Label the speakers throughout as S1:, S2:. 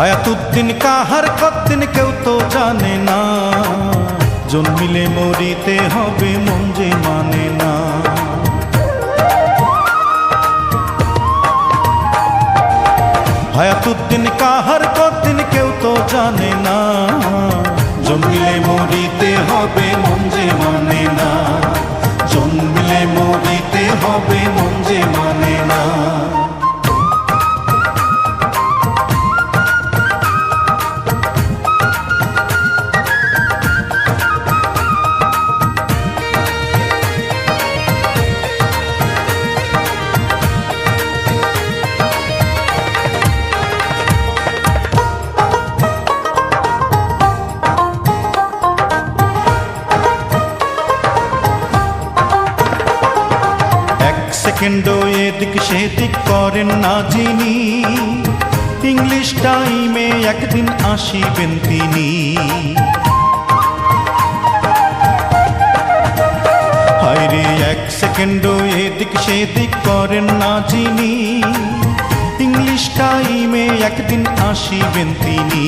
S1: হায়াতুদ্দিন কাহার কতদিন কেউ তো জানে না, জন্মিলে মরিতে হবে মন যে মানে না। হায়াতুদ্দিন কাহার কতদিন কেউ তো জানে না, জন্মিলে মরিতে হবে মন যে মানে না, জন্মিলে মরিতে হবে মন যে মানে না। সেকেন্ডও এদিক সেদিক করেন না যিনি, ইংলিশ টাইমে একদিন আসিবেন তিনি। হায়রে এক সেকেন্ডও এদিক সেদিক করেন না যিনি, ইংলিশ টাইমে একদিন আসিবেন তিনি।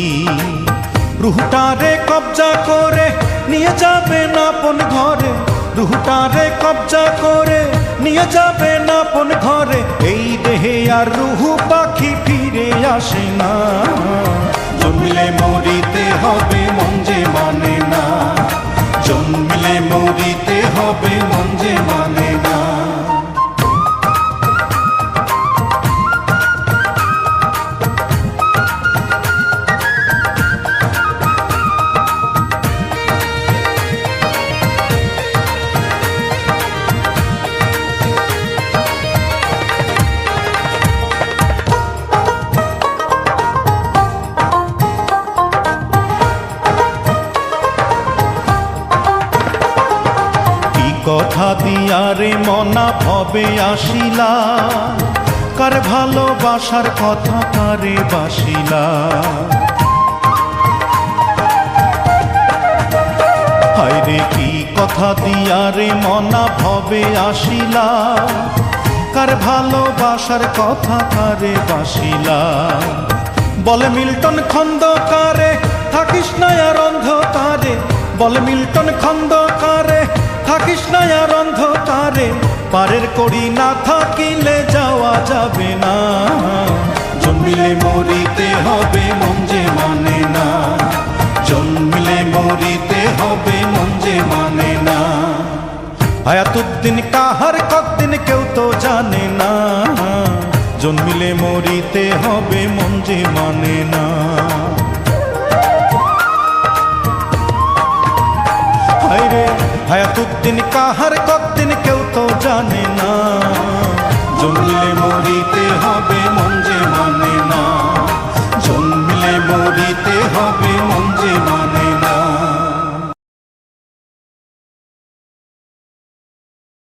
S1: রুহটারে কবজা করে নিয়ে যাবেন আপন ঘরে, রুহটারে কবজা করে নিয়ে যাবেন আপন ঘরে। এই দেহে আর রুহু পাখি ফিরে আসে না, জন্মিলে মরিতে হবে মন যে মানে না, জন্মিলে মরিতে হবে মন যে মানে না। কথা দিয়ারে মনা ভবে আসিলা, কার ভালোবাসার কথা কারে বাসিলা। হায়রে কি কথা দিয়ারে মনা ভবে আসিলা, কার ভালোবাসার কথা কারে বাসিলা। বলে মিল্টন খন্দকারে থাকিস না আর অন্ধকারে, বলে মিল্টন খন্দকারে থাকিস না আর অন্ধকারে। পারের কড়ি না থাকিলে যাওয়া যাবে না, জন্মিলে মরিতে হবে মন যে মানে না, জন্মিলে মরিতে হবে মন যে মানে না। হায়াতুদ্দিন কাহার কতদিন কেউ তো জানে না, জন্মিলে মরিতে হবে মন যে মানে না। হায়রে হায়াতুদ্দিন কাহার কতদিন কেউ তো জানে না, জন্মিলে মরিতে হবে